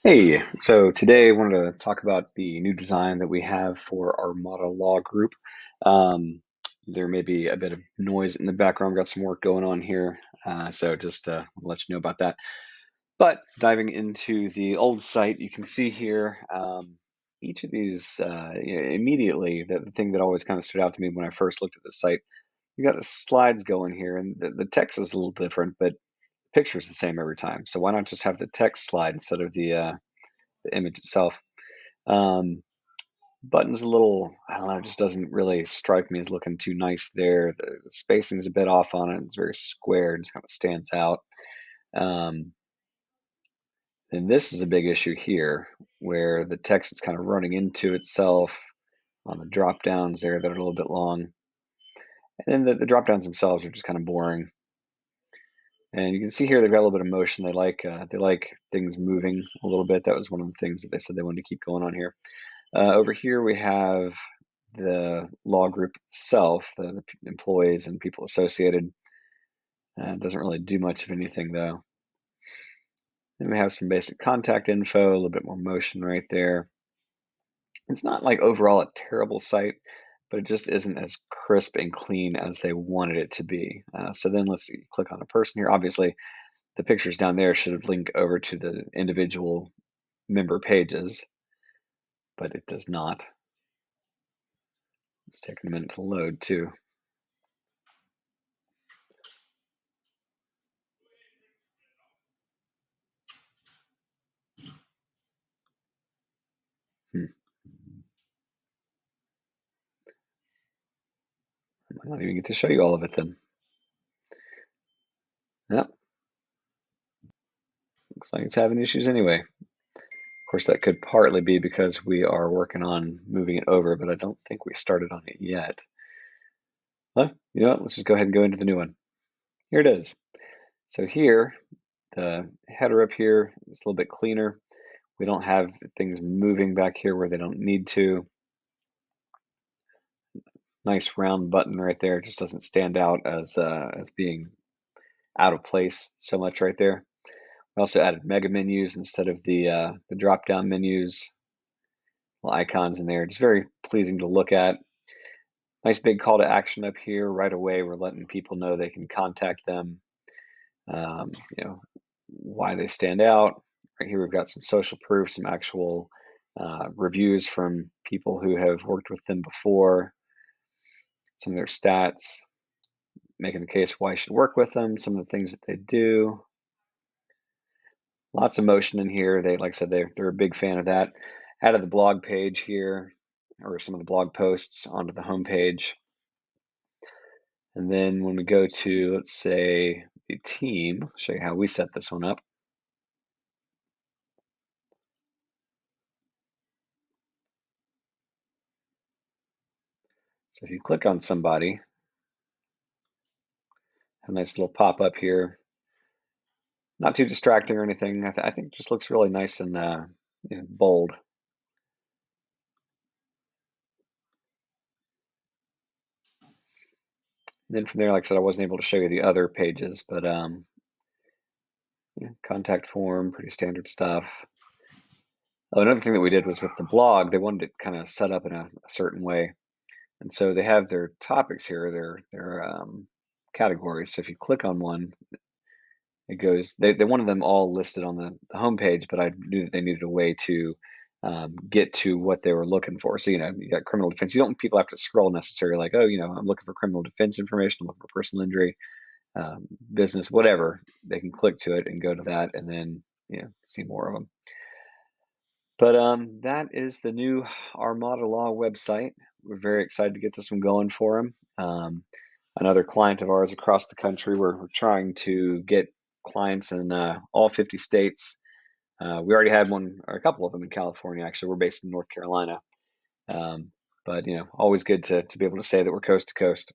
Hey, so today I wanted to talk about the new design that we have for Armada Law Group. Um, there may be a bit of noise in the background. Got some work going on here, so just let you know about that. But diving into the old site, you can see here each of these immediately. The thing that always kind of stood out to me when I first looked at the site, you got the slides going here, and the text is a little different, but the picture is the same every time. So why not just have the text slide instead of the image itself? Um, button's a little, I don't know, it just doesn't really strike me as looking too nice there. The spacing is a bit off on it. It's very square and just kind of stands out. Um, and this is a big issue here where the text is kind of running into itself on the drop downs there that are a little bit long. And then the drop downs themselves are just kind of boring. And you can see here they've got a little bit of motion. They like things moving a little bit. That was one of the things that they said they wanted to keep going on here. Over here we have the law group itself, the employees and people associated. Doesn't really do much of anything though. Then we have some basic contact info, a little bit more motion right there. It's not like overall a terrible site, but it just isn't as crisp and clean as they wanted it to be. So then let's see, click on a person here. Obviously, the pictures down there should link over to the individual member pages, but it does not. It's taking a minute to load too. Hmm. I might not even get to show you all of it then. Yep, looks like it's having issues anyway. Of course, that could partly be because we are working on moving it over, but I don't think we started on it yet. Well, you know what? Let's just go ahead and go into the new one. Here it is. So here, the header up here is a little bit cleaner. We don't have things moving back here where they don't need to. Nice round button right there. It just doesn't stand out as being out of place so much right there. We also added mega menus instead of the drop down menus. Little icons in there, just very pleasing to look at. Nice big call to action up here right away. We're letting people know they can contact them. You know why they stand out. Right here, we've got some social proof, some actual reviews from people who have worked with them before, some of their stats, making the case why you should work with them, some of the things that they do. Lots of motion in here. They, like I said, they're a big fan of that. Added the blog page here, or some of the blog posts onto the home page. And then when we go to, let's say, the team, I'll show you how we set this one up. So if you click on somebody, a nice little pop-up here. Not too distracting or anything. I think it just looks really nice and bold. And then from there, like I said, I wasn't able to show you the other pages, but contact form, pretty standard stuff. Oh, another thing that we did was with the blog, they wanted it kind of set up in a certain way. And so they have their topics here, their categories. So if you click on one, it goes, they wanted them all listed on the homepage, but I knew that they needed a way to get to what they were looking for. So, you got criminal defense. You don't want people have to scroll necessarily like, oh, I'm looking for criminal defense information, I'm looking for personal injury, business, whatever. They can click to it and go to that and then, see more of them. But that is the new Armada Law website. We're very excited to get this one going for them. Another client of ours across the country, we're trying to get clients in all 50 states. We already had one, or a couple of them in California, actually. We're based in North Carolina. But, always good to be able to say that we're coast to coast.